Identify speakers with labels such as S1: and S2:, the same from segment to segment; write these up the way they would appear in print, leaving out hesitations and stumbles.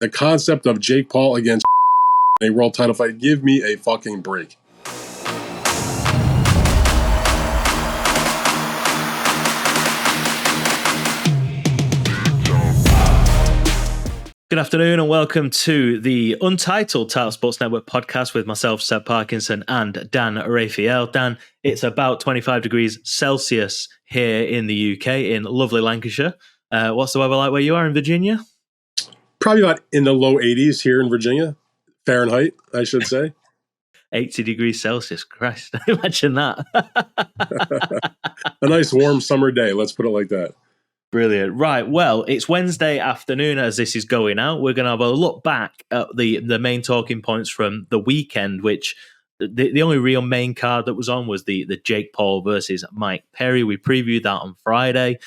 S1: the concept of Jake Paul against a world title fight, give me a fucking break.
S2: Good afternoon and welcome to the Untitled Title Sports Network podcast with myself, Seb Parkinson, and Dan Rafael. Dan, it's about 25 degrees Celsius here in the UK in lovely Lancashire. What's the weather like where you are in Virginia?
S1: Probably about in the low 80s here in Virginia. Fahrenheit, I should say.
S2: 80 degrees Celsius. Christ, imagine that.
S1: A nice warm summer day, let's put it like that.
S2: Brilliant. Right. Well, it's Wednesday afternoon as this is going out. We're going to have a look back at the main talking points from the weekend, which the only real main card that was on was the Jake Paul versus Mike Perry. We previewed that on Friday.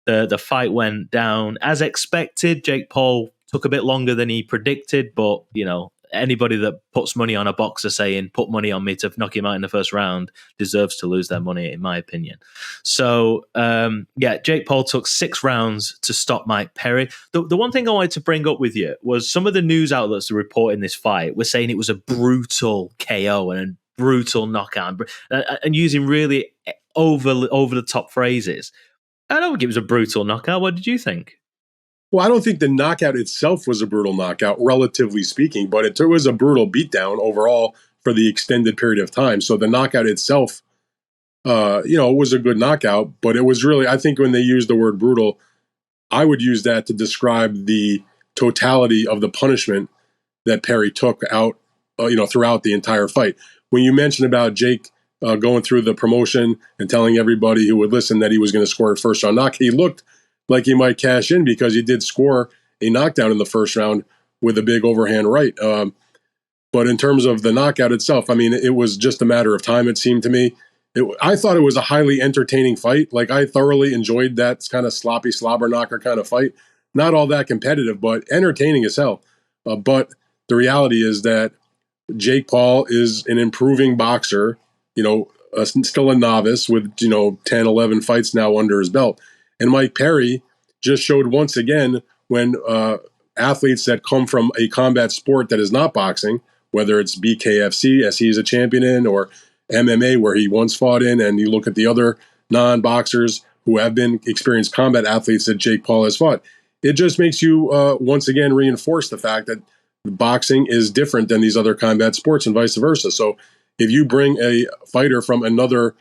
S2: The fight went down as expected. Jake Paul took a bit longer than he predicted, but, you know, anybody that puts money on a boxer saying, put money on me to knock him out in the first round deserves to lose their money, in my opinion. So, Jake Paul took 6 rounds to stop Mike Perry. The one thing I wanted to bring up with you was some of the news outlets reporting this fight were saying it was a brutal KO and a brutal knockout and using really over the top phrases. I don't think it was a brutal knockout. What did you think?
S1: Well, I don't think the knockout itself was a brutal knockout, relatively speaking, but it was a brutal beatdown overall for the extended period of time. So the knockout itself, was a good knockout, but it was really, I think when they used the word brutal, I would use that to describe the totality of the punishment that Perry took out, throughout the entire fight. When you mentioned about Jake going through the promotion and telling everybody who would listen that he was going to score a first round knock, he looked like he might cash in because he did score a knockdown in the first round with a big overhand right. But in terms of the knockout itself, I mean, it was just a matter of time, it seemed to me. I thought it was a highly entertaining fight. Like, I thoroughly enjoyed that kind of sloppy slobber knocker kind of fight. Not all that competitive, but entertaining as hell. But the reality is that Jake Paul is an improving boxer, still a novice with, 10, 11 fights now under his belt. And Mike Perry just showed once again when athletes that come from a combat sport that is not boxing, whether it's BKFC, as he's a champion in, or MMA, where he once fought in, and you look at the other non-boxers who have been experienced combat athletes that Jake Paul has fought, it just makes you once again reinforce the fact that boxing is different than these other combat sports and vice versa. So if you bring a fighter from another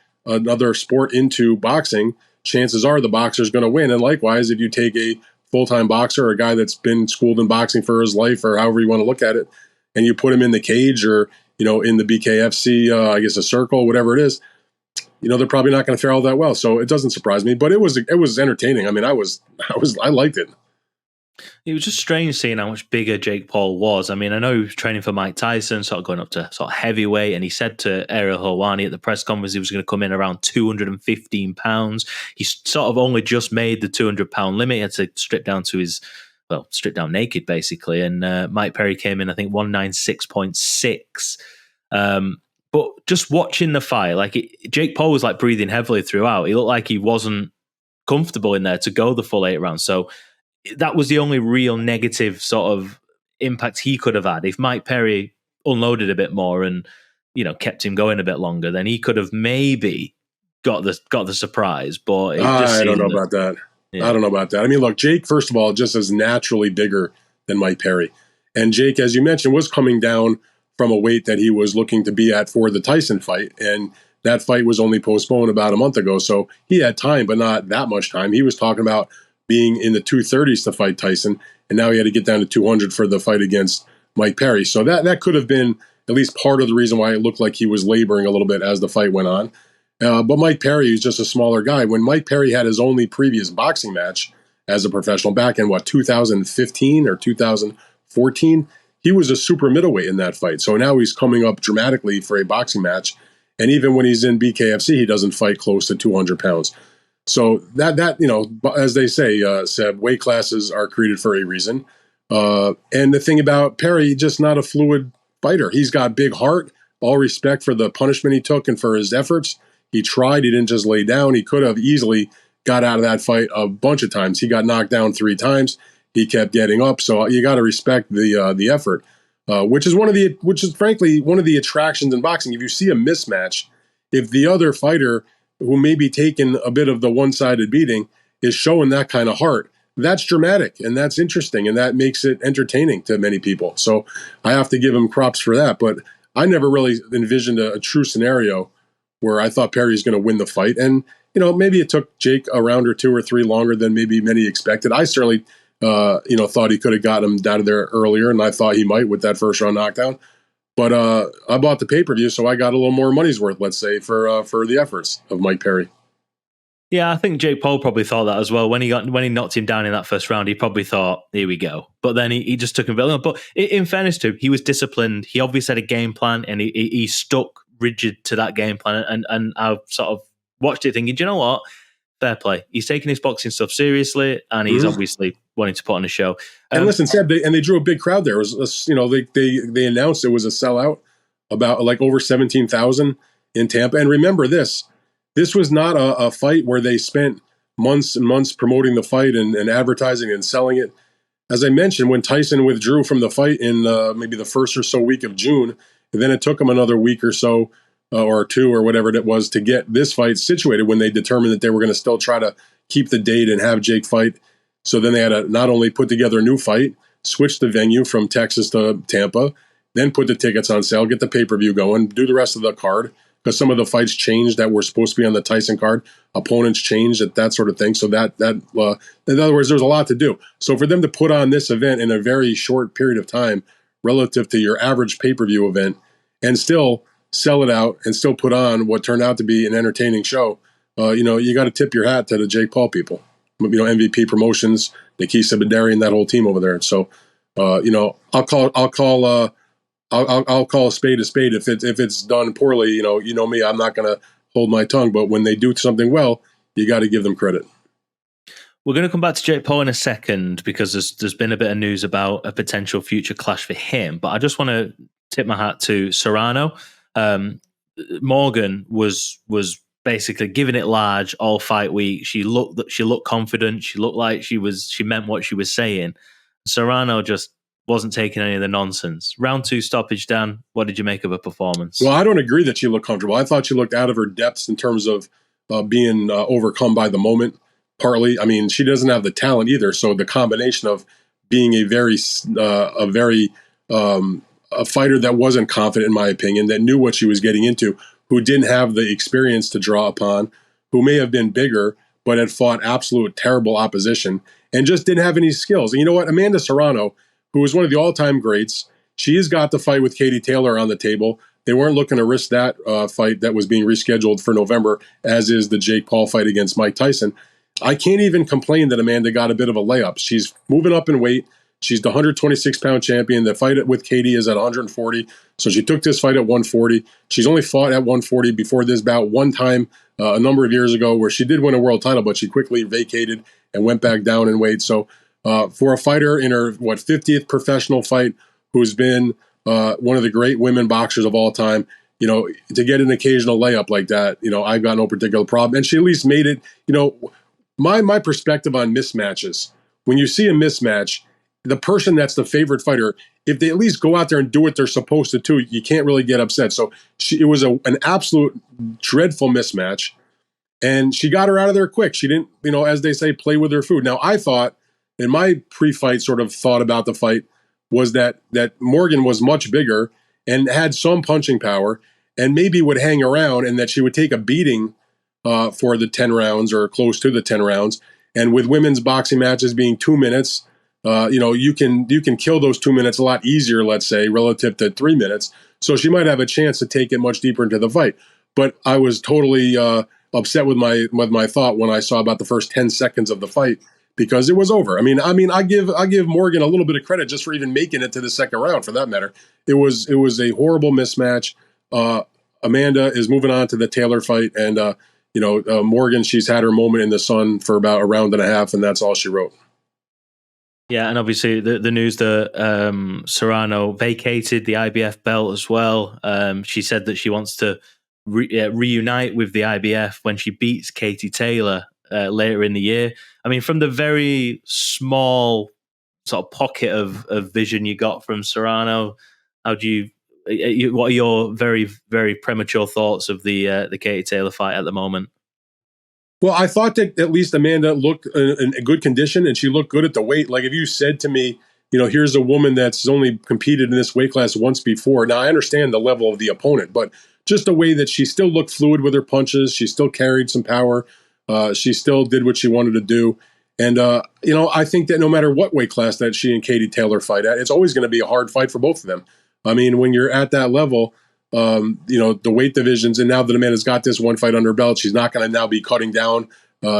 S1: sport into boxing, chances are the boxer is going to win. And likewise, if you take a full-time boxer or a guy that's been schooled in boxing for his life, or however you want to look at it, and you put him in the cage or, in the BKFC, a circle, whatever it is, they're probably not going to fare all that well. So it doesn't surprise me, but it was entertaining. I mean, I liked it.
S2: It was just strange seeing how much bigger Jake Paul was. I mean, I know he was training for Mike Tyson, sort of going up to sort of heavyweight, and he said to Ariel Helwani at the press conference he was going to come in around 215 pounds. He sort of only just made the 200-pound limit. He had to strip down naked, basically. And Mike Perry came in, I think, 196.6. But just watching the fight, Jake Paul was like breathing heavily throughout. He looked like he wasn't comfortable in there to go the full 8 rounds. So that was the only real negative sort of impact he could have had. If Mike Perry unloaded a bit more and, kept him going a bit longer, then he could have maybe got the surprise. But
S1: I don't know about that. Yeah. I don't know about that. I mean, look, Jake, first of all, just is naturally bigger than Mike Perry. And Jake, as you mentioned, was coming down from a weight that he was looking to be at for the Tyson fight. And that fight was only postponed about a month ago. So he had time, but not that much time. He was talking about being in the 230s to fight Tyson, and now he had to get down to 200 for the fight against Mike Perry. So that could have been at least part of the reason why it looked like he was laboring a little bit as the fight went on. But Mike Perry is just a smaller guy. When Mike Perry had his only previous boxing match as a professional back in, 2015 or 2014, he was a super middleweight in that fight. So now he's coming up dramatically for a boxing match. And even when he's in BKFC, he doesn't fight close to 200 pounds. So that as they say, Seb, weight classes are created for a reason. And the thing about Perry, just not a fluid fighter. He's got big heart, all respect for the punishment he took and for his efforts. He tried. He didn't just lay down. He could have easily got out of that fight a bunch of times. He got knocked down 3 times. he kept getting up. So you got to respect the effort, which is frankly one of the attractions in boxing. If you see a mismatch, if the other fighter who may be taking a bit of the one-sided beating is showing that kind of heart, that's dramatic and that's interesting and that makes it entertaining to many people. So I have to give him props for that. But I never really envisioned a true scenario where I thought Perry's going to win the fight. And, maybe it took Jake a round or two or three longer than maybe many expected. I certainly, thought he could have gotten him out of there earlier, and I thought he might with that first round knockdown. But I bought the pay-per-view, so I got a little more money's worth, let's say, for the efforts of Mike Perry.
S2: Yeah, I think Jake Paul probably thought that as well. When he knocked him down in that first round, he probably thought, here we go. But then he just took him very long. But in fairness to him, he was disciplined. He obviously had a game plan, and he stuck rigid to that game plan. And I sort of watched it thinking, do you know what? Fair play. He's taking his boxing stuff seriously, and he's obviously wanting to put on a show.
S1: And listen, Seb, they drew a big crowd there. It was, they announced it was a sellout, about like over 17,000 in Tampa. And remember this was not a fight where they spent months and months promoting the fight and advertising and selling it. As I mentioned, when Tyson withdrew from the fight in maybe the first or so week of June, and then it took him another week or so or two or whatever it was to get this fight situated when they determined that they were going to still try to keep the date and have Jake fight. So then they had to not only put together a new fight, switch the venue from Texas to Tampa, then put the tickets on sale, get the pay-per-view going, do the rest of the card, because some of the fights changed that were supposed to be on the Tyson card. Opponents changed, that sort of thing. So that in other words, there's a lot to do. So for them to put on this event in a very short period of time relative to your average pay-per-view event and still sell it out and still put on what turned out to be an entertaining show, you got to tip your hat to the Jake Paul people. MVP Promotions, Nikisa Badarian, that whole team over there. So, I'll call a spade if it's done poorly. You know me, I'm not going to hold my tongue. But when they do something well, you got to give them credit.
S2: We're going to come back to Jake Paul in a second because there's been a bit of news about a potential future clash for him. But I just want to tip my hat to Serrano. Morgan was basically giving it large all fight week. She looked confident. She looked like she meant what she was saying. Serrano just wasn't taking any of the nonsense. Round 2 stoppage, Dan. What did you make of her performance?
S1: Well, I don't agree that she looked comfortable. I thought she looked out of her depths in terms of being overcome by the moment. Partly, I mean, she doesn't have the talent either. So the combination of being a fighter that wasn't confident, in my opinion, that knew what she was getting into, who didn't have the experience to draw upon, who may have been bigger, but had fought absolute terrible opposition and just didn't have any skills. And you know what? Amanda Serrano, who was one of the all-time greats, she's got the fight with Katie Taylor on the table. They weren't looking to risk that fight that was being rescheduled for November, as is the Jake Paul fight against Mike Tyson. I can't even complain that Amanda got a bit of a layup. She's moving up in weight. She's the 126-pound champion. The fight with Katie is at 140. So she took this fight at 140. She's only fought at 140 before this bout one time a number of years ago where she did win a world title, but she quickly vacated and went back down in weight. So for a fighter in her, 50th professional fight, who's been one of the great women boxers of all time, to get an occasional layup like that, I've got no particular problem. And she at least made it, my perspective on mismatches, when you see a mismatch, the person that's the favorite fighter, if they at least go out there and do what they're supposed to do, you can't really get upset. So it was an absolute dreadful mismatch, and she got her out of there quick. She didn't, as they say, play with her food. Now, I thought, in my pre-fight sort of thought about the fight, was that Morgan was much bigger and had some punching power and maybe would hang around, and that she would take a beating for the 10 rounds or close to the 10 rounds. And with women's boxing matches being 2 minutes, you can kill those 2 minutes a lot easier, let's say, relative to 3 minutes. So she might have a chance to take it much deeper into the fight. But I was totally upset with my thought when I saw about the first 10 seconds of the fight, because it was over. I mean, I give Morgan a little bit of credit just for even making it to the second round, for that matter. It was a horrible mismatch. Amanda is moving on to the Taylor fight, and Morgan, she's had her moment in the sun for about a round and a half, and that's all she wrote.
S2: Yeah, and obviously the news that Serrano vacated the IBF belt as well. She said that she wants to reunite with the IBF when she beats Katie Taylor later in the year. I mean, from the very small sort of pocket of vision you got from Serrano? How do you? What are your very, very premature thoughts of the Katie Taylor fight at the moment?
S1: Well, I thought that at least Amanda looked in a good condition, and she looked good at the weight. Like if you said to me, here's a woman that's only competed in this weight class once before. Now I understand the level of the opponent, but just the way that she still looked fluid with her punches, she still carried some power, she still did what she wanted to do, and I think that no matter what weight class that she and Katie Taylor fight at, it's always going to be a hard fight for both of them. I mean, when you're at that level. The weight divisions, and now that Amanda's got this one fight under her belt, she's not going to now be cutting down.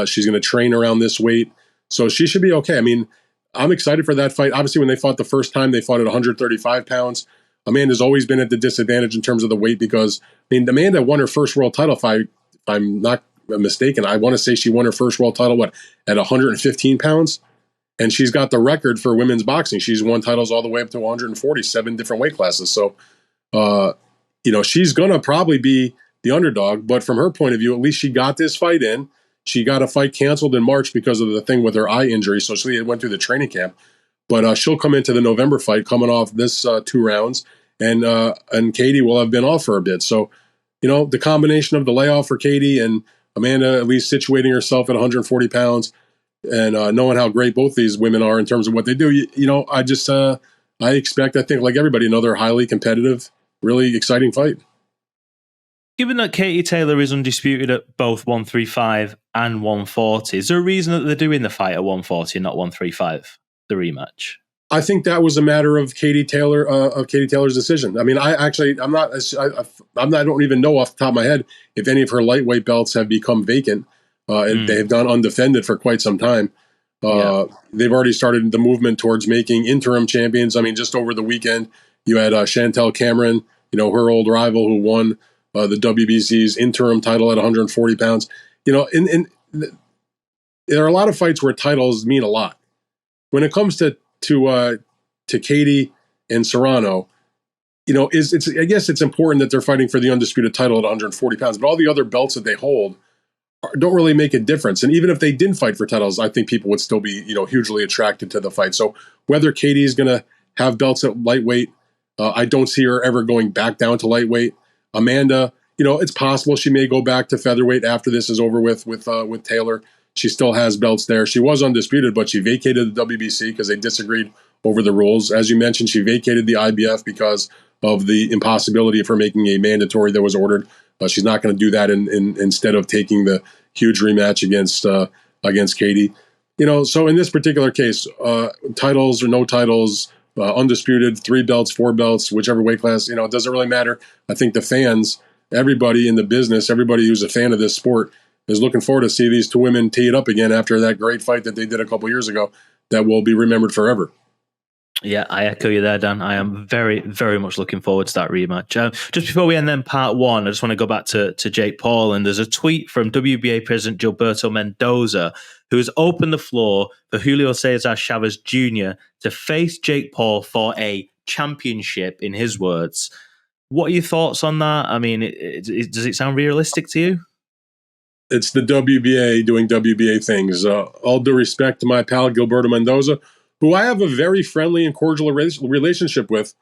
S1: She's going to train around this weight, so she should be okay. I mean, I'm excited for that fight. Obviously, when they fought the first time, they fought at 135 pounds. Amanda's always been at the disadvantage in terms of the weight because, Amanda won her first world title fight, if I'm not mistaken. I want to say she won her first world title, at 115 pounds? And she's got the record for women's boxing. She's won titles all the way up to 147 different weight classes. So, she's going to probably be the underdog, but from her point of view, at least she got this fight in. She got a fight canceled in March because of the thing with her eye injury, so she went through the training camp. But she'll come into the November fight coming off this 2 rounds, and Katie will have been off for a bit. So, the combination of the layoff for Katie and Amanda at least situating herself at 140 pounds and knowing how great both these women are in terms of what they do, I expect, I think, like everybody, another highly competitive, really exciting fight.
S2: Given that Katie Taylor is undisputed at both 135 and 140, is there a reason that they're doing the fight at 140 and not 135, the rematch?
S1: I think that was a matter of Katie Taylor's decision. I mean, I don't even know off the top of my head if any of her lightweight belts have become vacant. They have gone undefended for quite some time. They've already started the movement towards making interim champions. I mean, just over the weekend, you had Chantel Cameron, her old rival who won the WBC's interim title at 140 pounds. There are a lot of fights where titles mean a lot. When it comes to Katie and Serrano, I guess it's important that they're fighting for the undisputed title at 140 pounds, but all the other belts that they hold don't really make a difference. And even if they didn't fight for titles, I think people would still be, hugely attracted to the fight. So whether Katie is going to have belts at lightweight, I don't see her ever going back down to lightweight. Amanda, it's possible she may go back to featherweight after this is over with Taylor. She still has belts there. She was undisputed, but she vacated the WBC because they disagreed over the rules. As you mentioned, she vacated the IBF because of the impossibility of her making a mandatory that was ordered. She's not going to do that instead of taking the huge rematch against Katie. So in this particular case, titles or no titles, undisputed, 3 belts, 4 belts, whichever weight class, it doesn't really matter. I think the fans, everybody in the business, everybody who's a fan of this sport is looking forward to see these 2 women tee it up again after that great fight that they did a couple years ago that will be remembered forever.
S2: Yeah, I echo you there, Dan. I am very, very much looking forward to that rematch. Just before we end then part 1, I just want to go back to Jake Paul, and there's a tweet from WBA President Gilberto Mendoza, who has opened the floor for Julio Cesar Chavez Jr. to face Jake Paul for a championship, in his words. What are your thoughts on that? I mean, does it sound realistic to you?
S1: It's the WBA doing WBA things. All due respect to my pal Gilberto Mendoza, who I have a very friendly and cordial relationship with,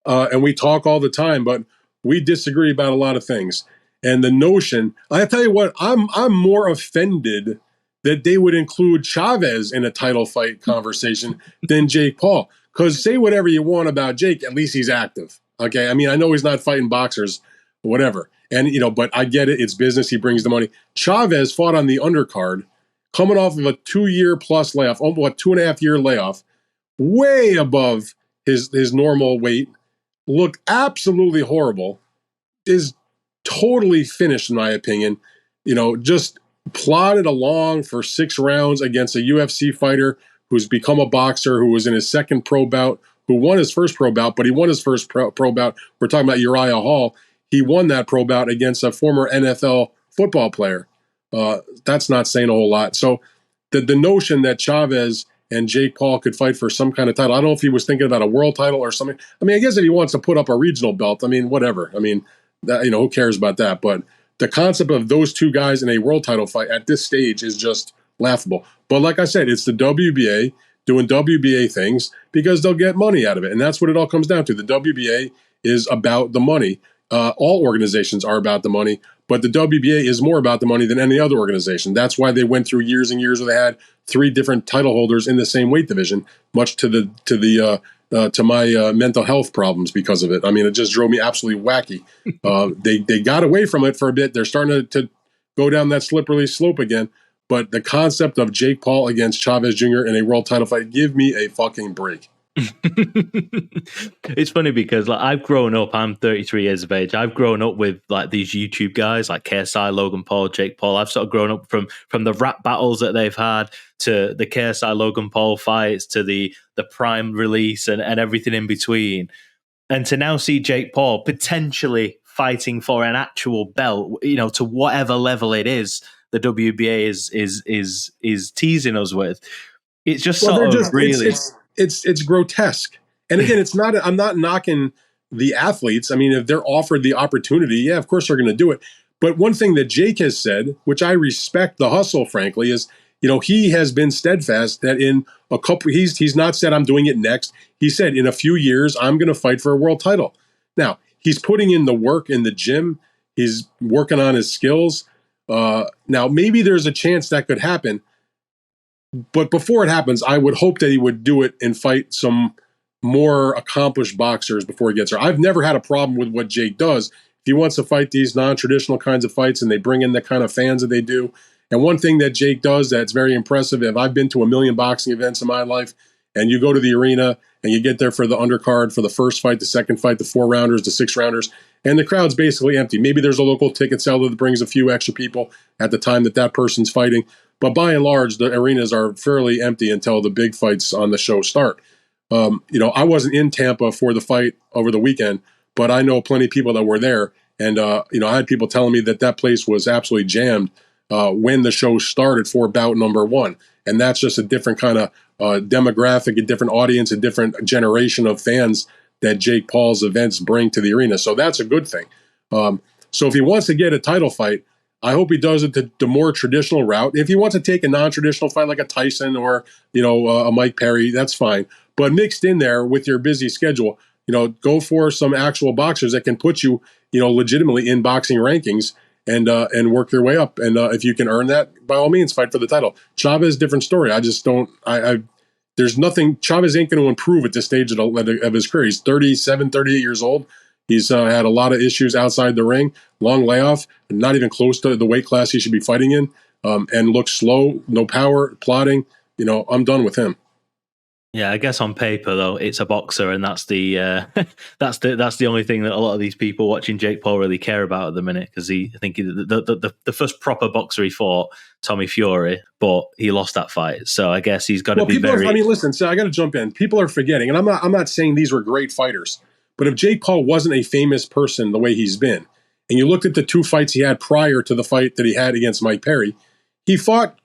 S1: and we talk all the time, but we disagree about a lot of things. And the notion, I tell you what, I'm more offended that they would include Chavez in a title fight conversation than Jake Paul. Because say whatever you want about Jake, at least he's active. Okay, I mean, I know he's not fighting boxers, whatever. And, but I get it. It's business. He brings the money. Chavez fought on the undercard, coming off of a 2-year plus layoff, 2.5-year layoff, way above his normal weight, looked absolutely horrible, is totally finished, in my opinion. Just plodded along for 6 rounds against a UFC fighter who's become a boxer, who was in his second pro bout, who won his first pro bout, but he won his first pro bout. We're talking about Uriah Hall. He won that pro bout against a former NFL football player. That's not saying a whole lot. So the notion that Chavez and Jake Paul could fight for some kind of title, I don't know if he was thinking about a world title or something. I mean, I guess if he wants to put up a regional belt, I mean, whatever. I mean, who cares about that? But the concept of those 2 guys in a world title fight at this stage is just laughable. But like I said, it's the WBA doing WBA things because they'll get money out of it. And that's what it all comes down to. The WBA is about the money. All organizations are about the money, but the WBA is more about the money than any other organization. That's why they went through years and years where they had 3 different title holders in the same weight division, much to my mental health problems because of it. I mean, it just drove me absolutely wacky. They got away from it for a bit. They're starting to go down that slippery slope again. But the concept of Jake Paul against Chavez Jr. in a world title fight, give me a fucking break.
S2: It's funny because like I've grown up, I'm 33 years of age. I've grown up with like these YouTube guys like KSI, Logan Paul, Jake Paul. I've sort of grown up from the rap battles that they've had to the KSI Logan Paul fights to the Prime release and everything in between. And to now see Jake Paul potentially fighting for an actual belt, you know, to whatever level it is, the WBA is teasing us with. It's just really
S1: it's grotesque. And again, it's not. I'm not knocking the athletes. I mean, if they're offered the opportunity, yeah, of course they're going to do it. But one thing that Jake has said, which I respect the hustle, frankly, is he has been steadfast that in a couple. He's not said I'm doing it next. He said in a few years I'm going to fight for a world title. Now he's putting in the work in the gym. He's working on his skills. Now maybe there's a chance that could happen. But before it happens, I would hope that he would do it and fight some more accomplished boxers before he gets there. I've never had a problem with what Jake does. If he wants to fight these non-traditional kinds of fights and they bring in the kind of fans that they do. And one thing that Jake does that's very impressive, if I've been to 1 million boxing events in my life, and you go to the arena and you get there for the undercard, for the first fight, the second fight, the 4-rounders, the 6-rounders, and the crowd's basically empty. Maybe there's a local ticket seller that brings a few extra people at the time that person's fighting. But by and large, the arenas are fairly empty until the big fights on the show start. I wasn't in Tampa for the fight over the weekend, but I know plenty of people that were there. And, I had people telling me that place was absolutely jammed when the show started for bout number 1. And that's just a different kind of demographic, a different audience, a different generation of fans that Jake Paul's events bring to the arena. So that's a good thing. So if he wants to get a title fight, I hope he does it the more traditional route. If he wants to take a non-traditional fight like a Tyson or, a Mike Perry, that's fine. But mixed in there with your busy schedule, go for some actual boxers that can put you, legitimately in boxing rankings and work your way up. And if you can earn that, by all means, fight for the title. Chavez, different story. I just don't, there's nothing, Chavez ain't going to improve at this stage of his career. He's 37, 38 years old. He's had a lot of issues outside the ring, long layoff, not even close to the weight class he should be fighting in, and looks slow, no power, plodding. I'm done with him.
S2: Yeah, I guess on paper though, it's a boxer, and that's the that's the only thing that a lot of these people watching Jake Paul really care about at the minute. Because I think the first proper boxer he fought, Tommy Fury, but he lost that fight. So I guess he's got to be very.
S1: Listen, so I got to jump in. People are forgetting, and I'm not saying these were great fighters. But if Jake Paul wasn't a famous person the way he's been, and you looked at the 2 fights he had prior to the fight that he had against Mike Perry, he fought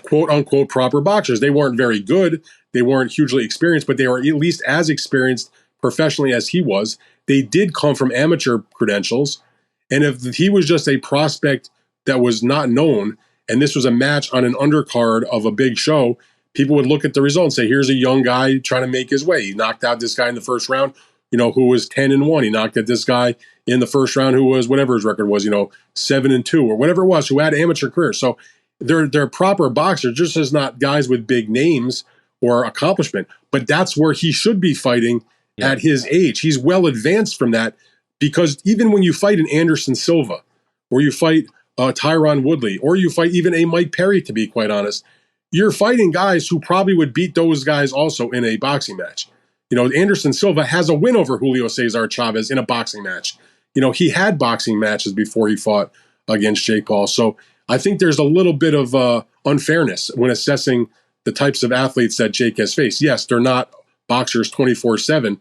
S1: quote-unquote proper boxers. They weren't very good. They weren't hugely experienced, but they were at least as experienced professionally as he was. They did come from amateur credentials. And if he was just a prospect that was not known, and this was a match on an undercard of a big show, people would look at the result and say, here's a young guy trying to make his way. He knocked out this guy in the first round, who was 10-1. He knocked at this guy in the first round who was whatever his record was, 7-2 or whatever it was, who had amateur careers. So they're proper boxers, just as not guys with big names or accomplishment. But that's where he should be fighting at his age. He's well advanced from that, because even when you fight an Anderson Silva, or you fight Tyron Woodley, or you fight even a Mike Perry, to be quite honest, you're fighting guys who probably would beat those guys also in a boxing match. Anderson Silva has a win over Julio Cesar Chavez in a boxing match. He had boxing matches before he fought against Jake Paul. So I think there's a little bit of unfairness when assessing the types of athletes that Jake has faced. Yes, they're not boxers 24/7,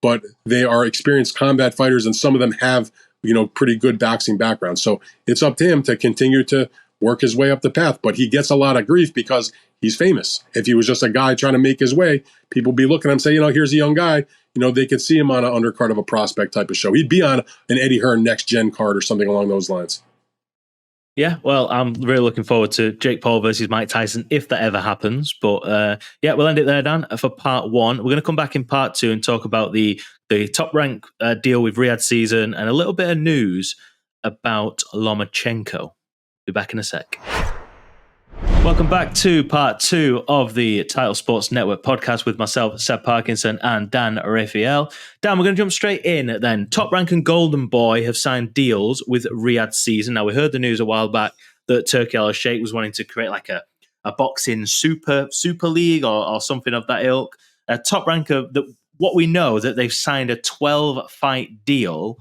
S1: but they are experienced combat fighters, and some of them have, pretty good boxing backgrounds. So it's up to him to continue to work his way up the path. But he gets a lot of grief because he's famous. If he was just a guy trying to make his way, people would be looking at him and say, here's a young guy. They could see him on an undercard of a prospect type of show. He'd be on an Eddie Hearn next gen card or something along those lines.
S2: Yeah, well, I'm really looking forward to Jake Paul versus Mike Tyson if that ever happens. But yeah, we'll end it there, Dan, for part one. We're going to come back in part two and talk about the Top Rank deal with Riyadh season and a little bit of news about Lomachenko. Be back in a sec. Welcome back to part two of the Title Sports Network podcast with myself, Seb Parkinson, and Dan Rafael. Dan, we're going to jump straight in then. Top Rank and Golden Boy have signed deals with Riyadh season. Now, we heard the news a while back that Turki Al-Sheikh was wanting to create like a boxing super league or something of that ilk. Top Rank, what we know that they've signed a 12-fight deal.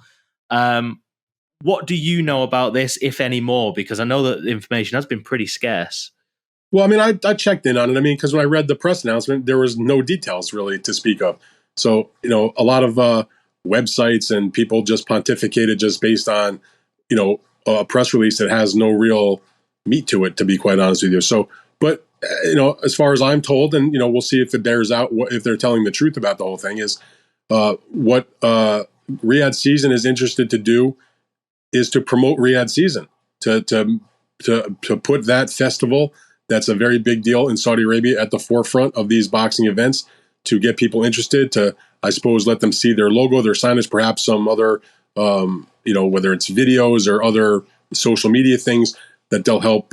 S2: What do you know about this, if any more? Because I know that the information has been pretty scarce.
S1: Well, I mean, I checked in on it. I mean, because when I read the press announcement, there was no details really to speak of. So, a lot of websites and people just pontificated just based on, a press release that has no real meat to it, to be quite honest with you. So, but, as far as I'm told, and, we'll see if it bears out, if they're telling the truth about the whole thing, is what Riyadh season is interested to do is to promote Riyadh season, to put that festival that's a very big deal in Saudi Arabia at the forefront of these boxing events, to get people interested, to, I suppose, let them see their logo, their signage, perhaps some other, whether it's videos or other social media things that they'll help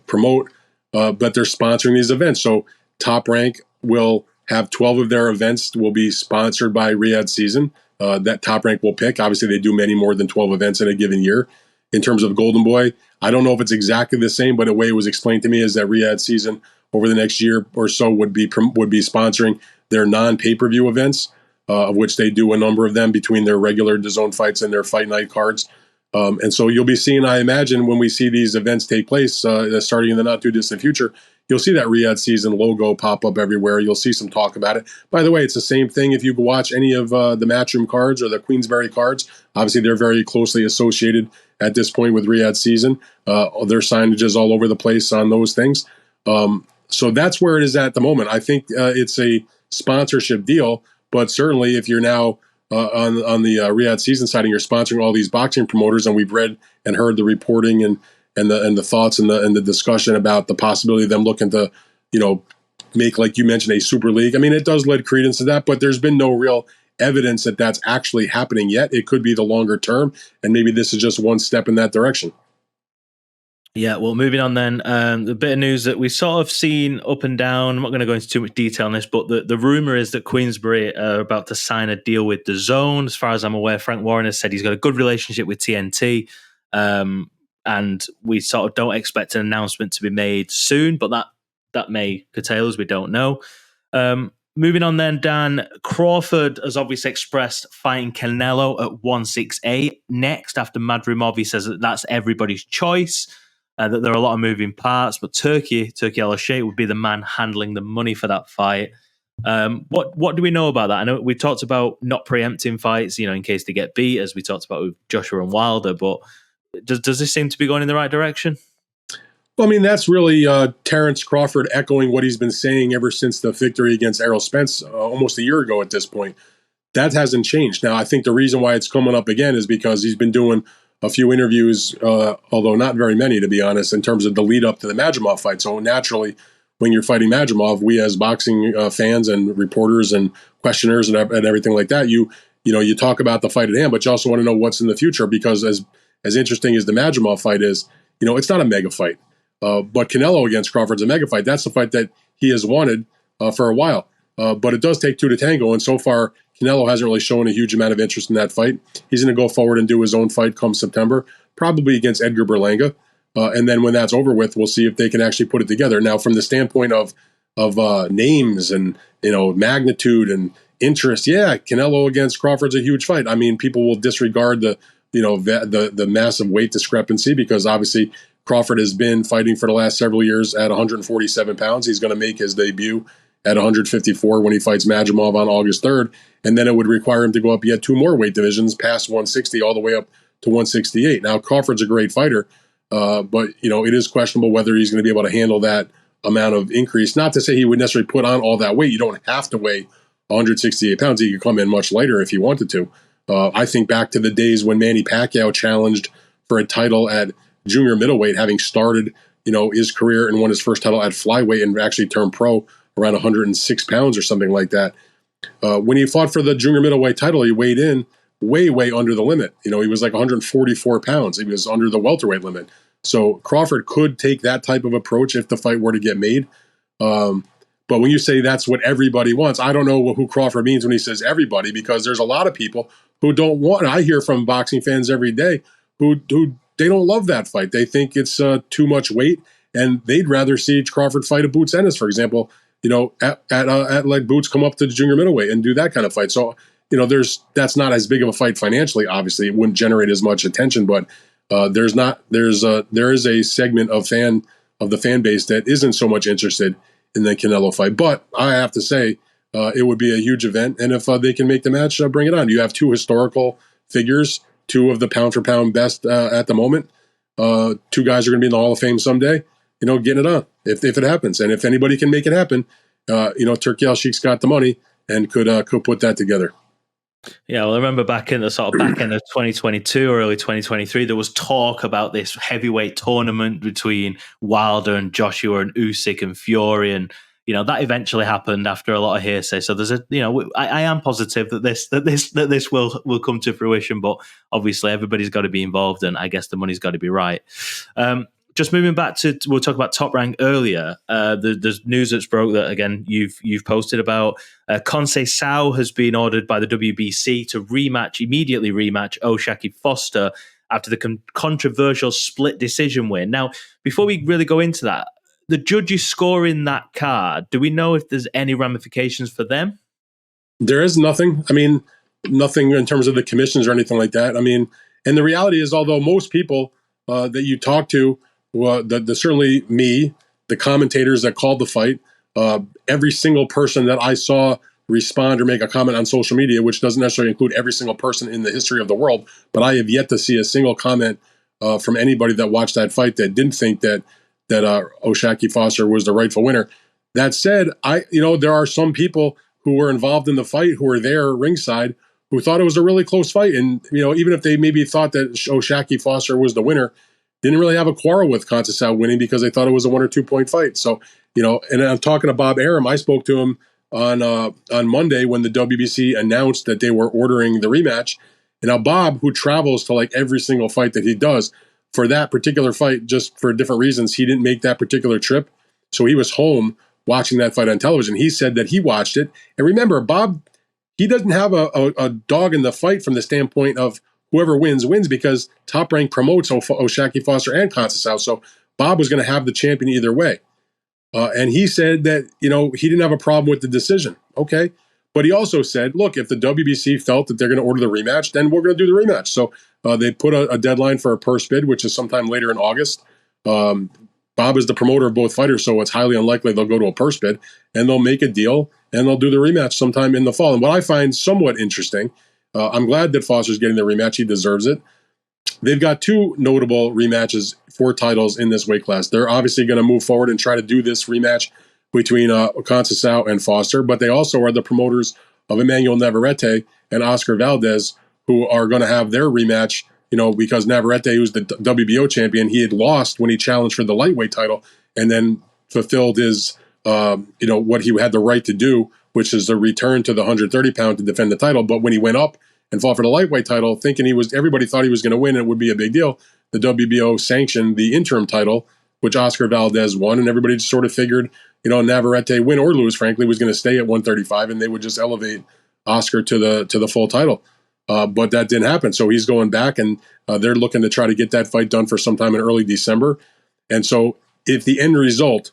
S1: promote. But they're sponsoring these events. So Top Rank will have 12 of their events will be sponsored by Riyadh season. That Top Rank will pick. Obviously, they do many more than 12 events in a given year. In terms of Golden Boy, I don't know if it's exactly the same, but the way it was explained to me is that Riyadh season over the next year or so would be sponsoring their non-pay-per-view events, of which they do a number of them between their regular DAZN fights and their fight night cards. And so you'll be seeing, I imagine, when we see these events take place, starting in the not-too-distant future, you'll see that Riyadh season logo pop up everywhere. You'll see some talk about it. By the way, it's the same thing if you watch any of the Matchroom cards or the Queensberry cards. Obviously, they're very closely associated at this point with Riyadh season. Their signages all over the place on those things. So that's where it is at the moment. I think it's a sponsorship deal, but certainly if you're now on the Riyadh season side and you're sponsoring all these boxing promoters, and we've read and heard the reporting and the thoughts and the discussion about the possibility of them looking to, make, like you mentioned, a super league. I mean, it does lend credence to that, but there's been no real evidence that that's actually happening yet. It could be the longer term, and maybe this is just one step in that direction.
S2: Yeah, well, moving on then, the bit of news that we've sort of seen up and down. I'm not going to go into too much detail on this, but the rumor is that Queensberry are about to sign a deal with DAZN. As far as I'm aware, Frank Warren has said he's got a good relationship with TNT, and we sort of don't expect an announcement to be made soon, but that may curtail us. We don't know. Moving on then, Dan, Crawford has obviously expressed fighting Canelo at 168 next after Madrimov. He says that that's everybody's choice, that there are a lot of moving parts, but Turki Al-Sheikh would be the man handling the money for that fight. What do we know about that? I know we talked about not preempting fights, in case they get beat, as we talked about with Joshua and Wilder, but does this seem to be going in the right direction?
S1: Well, I mean, that's really Terrence Crawford echoing what he's been saying ever since the victory against Errol Spence almost a year ago at this point. That hasn't changed. Now, I think the reason why it's coming up again is because he's been doing a few interviews, although not very many, to be honest, in terms of the lead up to the Madrimov fight. So naturally, when you're fighting Madrimov, we as boxing fans and reporters and questioners and everything like that, you talk about the fight at hand, but you also want to know what's in the future, because as interesting as the Madrimov fight is, it's not a mega fight. But Canelo against Crawford's a mega fight. That's the fight that he has wanted for a while. But it does take two to tango, and so far Canelo hasn't really shown a huge amount of interest in that fight. He's going to go forward and do his own fight come September, probably against Edgar Berlanga. And then when that's over with, we'll see if they can actually put it together. Now, from the standpoint of names and magnitude and interest, yeah, Canelo against Crawford's a huge fight. I mean, people will disregard the massive weight discrepancy, because obviously Crawford has been fighting for the last several years at 147 pounds. He's going to make his debut at 154 when he fights Madrimov on August 3rd. And then it would require him to go up yet two more weight divisions past 160 all the way up to 168. Now, Crawford's a great fighter, but it is questionable whether he's going to be able to handle that amount of increase. Not to say he would necessarily put on all that weight. You don't have to weigh 168 pounds. He could come in much lighter if he wanted to. I think back to the days when Manny Pacquiao challenged for a title at junior middleweight, having started, his career and won his first title at flyweight and actually turned pro around 106 pounds or something like that. When he fought for the junior middleweight title, he weighed in way, way under the limit. He was like 144 pounds. He was under the welterweight limit. So Crawford could take that type of approach if the fight were to get made. But when you say that's what everybody wants, I don't know who Crawford means when he says everybody, because there's a lot of people who don't want. I hear from boxing fans every day who they don't love that fight. They think it's too much weight, and they'd rather see Crawford fight a Boots Ennis, for example. Let Boots come up to the junior middleweight and do that kind of fight. So that's not as big of a fight financially. Obviously, it wouldn't generate as much attention, but there is a segment of the fan base that isn't so much interested in the Canelo fight. But I have to say, it would be a huge event, and if they can make the match, bring it on. You have two historical figures, two of the pound for pound best at the moment. Two guys are going to be in the Hall of Fame someday. Getting it on if it happens, and if anybody can make it happen, Turki Al-Sheikh's got the money and could put that together.
S2: Yeah, well, I remember back in the sort of back end of 2022 or early 2023, there was talk about this heavyweight tournament between Wilder and Joshua and Usyk and Fury, and that eventually happened after a lot of hearsay. So there's I am positive that this will come to fruition, but obviously everybody's got to be involved, and I guess the money's got to be right. Just moving back to, we'll talk about Top Rank earlier. There's news that's broke that, again, you've posted about. Conceicao has been ordered by the WBC to immediately rematch O'Shaquie Foster after the controversial split decision win. Now, before we really go into that, the judges scoring that card, do we know if there's any ramifications for them?
S1: There is nothing. I mean, nothing in terms of the commissions or anything like that. I mean, and the reality is, although most people that you talk to, certainly me, the commentators that called the fight, every single person that I saw respond or make a comment on social media, which doesn't necessarily include every single person in the history of the world, but I have yet to see a single comment from anybody that watched that fight that didn't think that O'Shaquie Foster was the rightful winner. That said, there are some people who were involved in the fight who were there ringside who thought it was a really close fight, and even if they maybe thought that O'Shaquie Foster was the winner, didn't really have a quarrel with Conceicao winning because they thought it was a 1 or 2 point fight. So, and I'm talking to Bob Arum. I spoke to him on Monday when the WBC announced that they were ordering the rematch. And now Bob, who travels to like every single fight that he does, for that particular fight, just for different reasons, he didn't make that particular trip. So he was home watching that fight on television. He said that he watched it. And remember, Bob, he doesn't have a dog in the fight from the standpoint of whoever wins, because Top Rank promotes O'Shaquie Foster and Conceicao. So Bob was going to have the champion either way. And he said that, he didn't have a problem with the decision. Okay. But he also said, look, if the WBC felt that they're going to order the rematch, then we're going to do the rematch. So they put a deadline for a purse bid, which is sometime later in August. Bob is the promoter of both fighters, so it's highly unlikely they'll go to a purse bid, and they'll make a deal, and they'll do the rematch sometime in the fall. And what I find somewhat interesting, I'm glad that Foster's getting the rematch. He deserves it. They've got two notable rematches for titles in this weight class. They're obviously going to move forward and try to do this rematch between Conceicao and Foster, but they also are the promoters of Emmanuel Navarrete and Oscar Valdez, who are going to have their rematch, because Navarrete, who's the WBO champion, he had lost when he challenged for the lightweight title and then fulfilled his, what he had the right to do, which is the return to the 130 pound to defend the title. But when he went up and fought for the lightweight title, thinking everybody thought he was going to win and it would be a big deal, the WBO sanctioned the interim title, which Oscar Valdez won, and everybody just sort of figured, Navarrete, win or lose, frankly, was going to stay at 135, and they would just elevate Oscar to the full title. But that didn't happen. So he's going back, and they're looking to try to get that fight done for sometime in early December. And so if the end result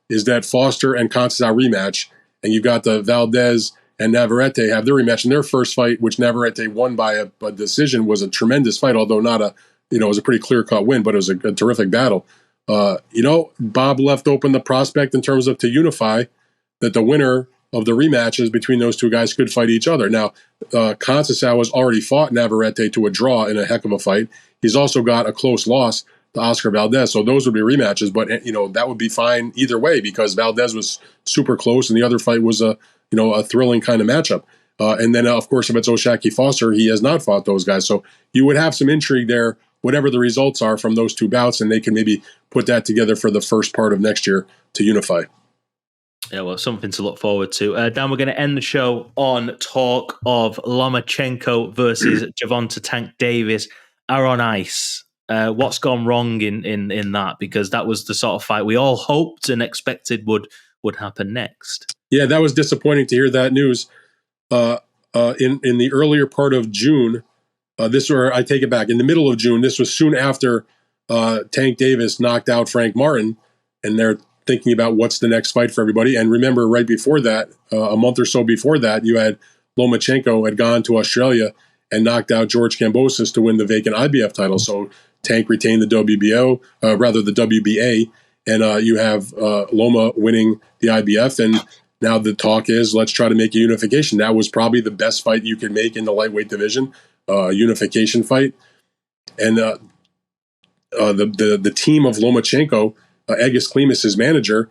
S1: is that Foster and Conceicao rematch, and you've got the Valdez and Navarrete have their rematch in their first fight, which Navarrete won by a decision, was a tremendous fight, although not it was a pretty clear-cut win, but it was a terrific battle. Bob left open the prospect in terms of to unify that the winner of the rematches between those two guys could fight each other. Now, Conceicao has already fought Navarrete to a draw in a heck of a fight. He's also got a close loss to Oscar Valdez, so those would be rematches. But that would be fine either way because Valdez was super close, and the other fight was a thrilling kind of matchup. And then, of course, if it's O'Shaquie Foster, he has not fought those guys, so you would have some intrigue there whatever the results are from those two bouts, and they can maybe put that together for the first part of next year to unify.
S2: Yeah, well, something to look forward to. Dan, we're going to end the show on talk of Lomachenko versus Gervonta Tank Davis are on ice. What's gone wrong in that? Because that was the sort of fight we all hoped and expected would happen next.
S1: Yeah, that was disappointing to hear that news. In the earlier part of June, I take it back. In the middle of June, this was soon after Tank Davis knocked out Frank Martin, and they're thinking about what's the next fight for everybody. And remember, right before that, a month or so before that, you had Lomachenko had gone to Australia and knocked out George Kambosos to win the vacant IBF title. So Tank retained the the WBA, and you have Loma winning the IBF. And now the talk is, let's try to make a unification. That was probably the best fight you could make in the lightweight division, unification fight. And the team of Lomachenko, Egis Klimas, his manager,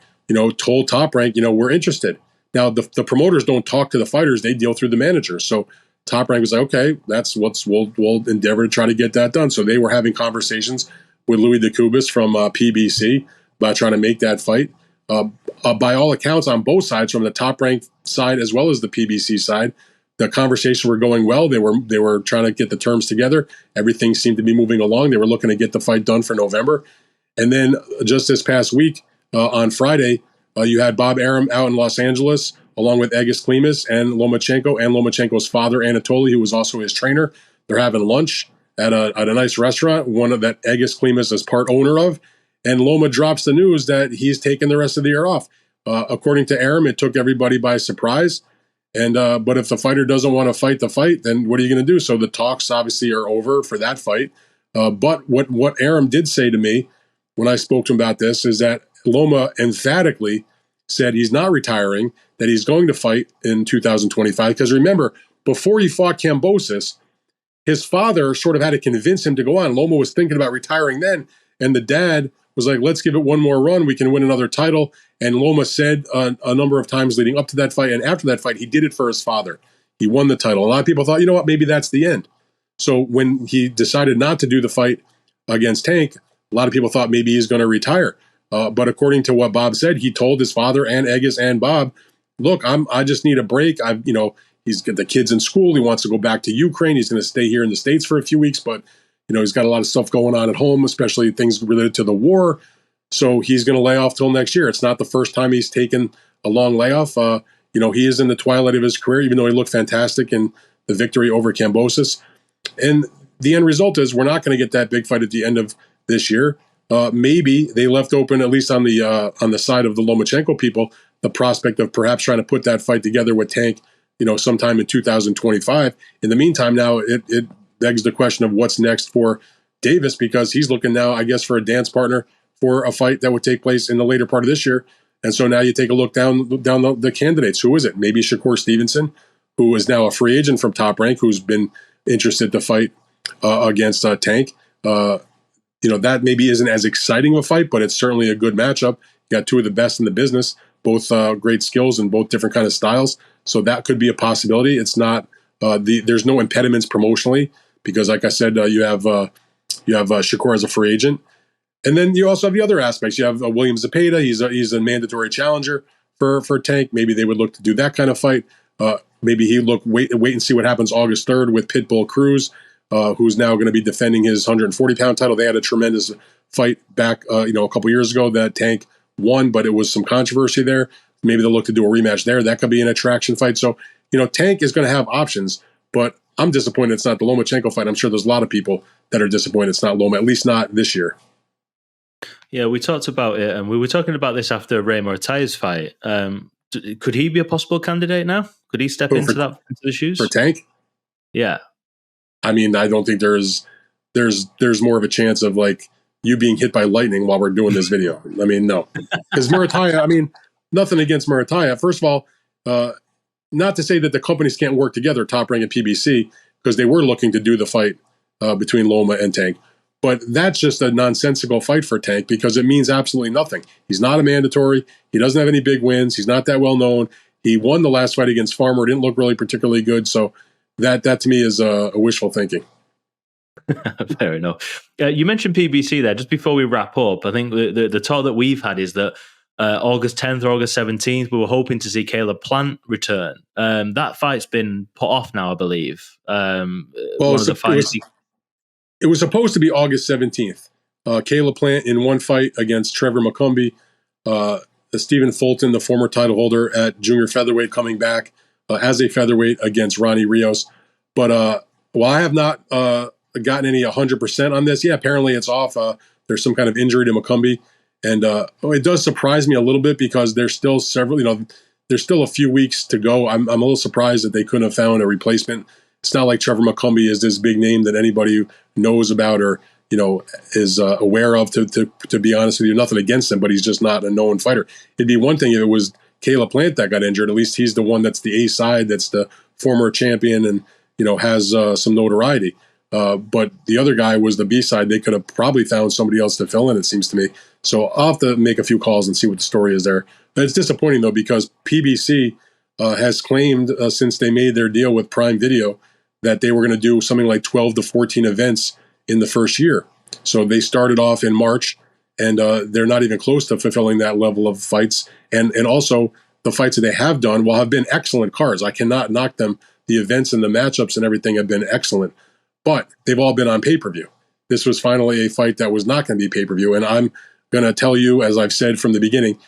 S1: told Top Rank, we're interested. Now the promoters don't talk to the fighters; they deal through the manager. So Top Rank was like, okay, we'll endeavor to try to get that done. So they were having conversations with Louis DeCubas from PBC about trying to make that fight. By all accounts, on both sides, from the Top Rank side as well as the PBC side, the conversations were going well. They were trying to get the terms together. Everything seemed to be moving along. They were looking to get the fight done for November. And then just this past week, on Friday, you had Bob Arum out in Los Angeles, along with Egis Klimas and Lomachenko's father, Anatoly, who was also his trainer. They're having lunch at a nice restaurant, one of that Egis Klimas is part owner of. And Loma drops the news that he's taking the rest of the year off. According to Arum, it took everybody by surprise. And but if the fighter doesn't want to fight the fight, then what are you going to do? So the talks obviously are over for that fight. But what Arum did say to me when I spoke to him about this is that Loma emphatically said he's not retiring, that he's going to fight in 2025. Because remember, before he fought Kambosos, his father sort of had to convince him to go on. Loma was thinking about retiring then, and the dad was like, let's give it one more run. We can win another title. And Loma said a number of times leading up to that fight and after that fight, he did it for his father. He won the title. A lot of people thought, you know what, maybe that's the end. So when he decided not to do the fight against Tank, a lot of people thought maybe he's going to retire. But according to what Bob said, he told his father and Egis and Bob, look, I just need a break. He's got the kids in school. He wants to go back to Ukraine. He's going to stay here in the States for a few weeks, but he's got a lot of stuff going on at home, especially things related to the war. So he's going to lay off till next year. It's not the first time he's taken a long layoff. He is in the twilight of his career, even though he looked fantastic in the victory over Kambosos. And the end result is we're not going to get that big fight at the end of this year. Maybe they left open, at least on the side of the Lomachenko people, the prospect of perhaps trying to put that fight together with Tank, sometime in 2025. In the meantime, now it begs the question of what's next for Davis, because he's looking now, I guess, for a dance partner for a fight that would take place in the later part of this year. And so now you take a look down the candidates. Who is it? Maybe Shakur Stevenson, who is now a free agent from Top Rank, who's been interested to fight against Tank. That maybe isn't as exciting of a fight, but it's certainly a good matchup. You got two of the best in the business, both great skills and both different kind of styles. So that could be a possibility. It's not there's no impediments promotionally because, like I said, you have Shakur as a free agent, and then you also have the other aspects. You have William Zepeda. He's a mandatory challenger for Tank. Maybe they would look to do that kind of fight. Maybe he wait and see what happens August 3rd with Pitbull Cruz, who's now going to be defending his 140-pound title. They had a tremendous fight back, a couple years ago that Tank won, but it was some controversy there. Maybe they'll look to do a rematch there. That could be an attraction fight. So, Tank is going to have options, but I'm disappointed it's not the Lomachenko fight. I'm sure there's a lot of people that are disappointed it's not Loma, at least not this year.
S2: Yeah, we talked about it, and we were talking about this after Ray Morataya's fight. Could he be a possible candidate now? Could he step into the shoes?
S1: For Tank?
S2: Yeah.
S1: I mean, I don't think there's more of a chance of like you being hit by lightning while we're doing this video. I mean, no. Because Murataya, nothing against Murataya. First of all, not to say that the companies can't work together, Top Rank and PBC, because they were looking to do the fight between Loma and Tank. But that's just a nonsensical fight for Tank because it means absolutely nothing. He's not a mandatory. He doesn't have any big wins. He's not that well known. He won the last fight against Farmer. Didn't look really particularly good. So that to me is a wishful thinking.
S2: Fair enough. You mentioned PBC there. Just before we wrap up, I think the talk that we've had is that August 10th or August 17th, we were hoping to see Caleb Plant return. That fight's been put off now, I believe.
S1: Well,
S2: one of the fights.
S1: It was supposed to be August 17th. Caleb Plant in one fight against Trevor McCumbee. Stephen Fulton, the former title holder at junior featherweight, coming back as a featherweight against Ronnie Rios. But while I have not gotten any 100% on this, yeah, apparently it's off. There's some kind of injury to McCumbee. And it does surprise me a little bit because there's still there's still a few weeks to go. I'm a little surprised that they couldn't have found a replacement. It's not like Trevor McCumbee is this big name that anybody knows about or is aware of. To be honest with you, nothing against him, but he's just not a known fighter. It'd be one thing if it was Caleb Plant that got injured. At least he's the one that's the A side, that's the former champion, and has some notoriety. But the other guy was the B side. They could have probably found somebody else to fill in, it seems to me. So I'll have to make a few calls and see what the story is there. But it's disappointing, though, because PBC has claimed since they made their deal with Prime Video that they were going to do something like 12 to 14 events in the first year. So they started off in March, and they're not even close to fulfilling that level of fights. And also, the fights that they have done, while have been excellent cards, I cannot knock them. The events and the matchups and everything have been excellent. But they've all been on pay-per-view. This was finally a fight that was not going to be pay-per-view. And I'm going to tell you, as I've said from the beginning,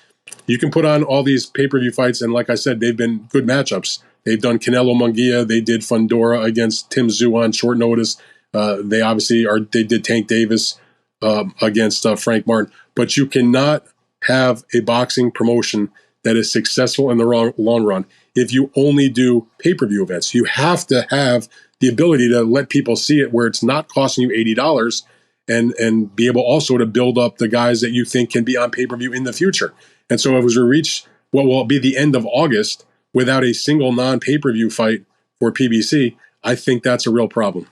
S1: you can put on all these pay-per-view fights, and like I said, they've been good matchups. They've done Canelo Munguia. They did Fundora against Tim Tszyu on short notice. They did Tank Davis against Frank Martin. But you cannot have a boxing promotion that is successful in the long run if you only do pay-per-view events. You have to have the ability to let people see it where it's not costing you $80 and be able also to build up the guys that you think can be on pay-per-view in the future. And so as we reach what will be the end of August without a single non-pay-per-view fight for PBC, I think that's a real problem.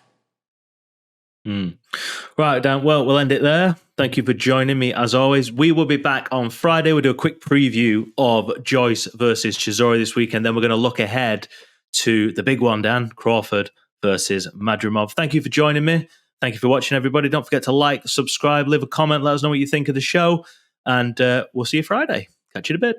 S2: Right, Dan. Well, we'll end it there. Thank you for joining me as always. We will be back on Friday. We'll do a quick preview of Joyce versus Chisora this weekend. Then we're going to look ahead to the big one, Dan, Crawford versus Madrimov. Thank you for joining me. Thank you for watching, everybody. Don't forget to like, subscribe, leave a comment, let us know what you think of the show, and we'll see you Friday. Catch you in a bit.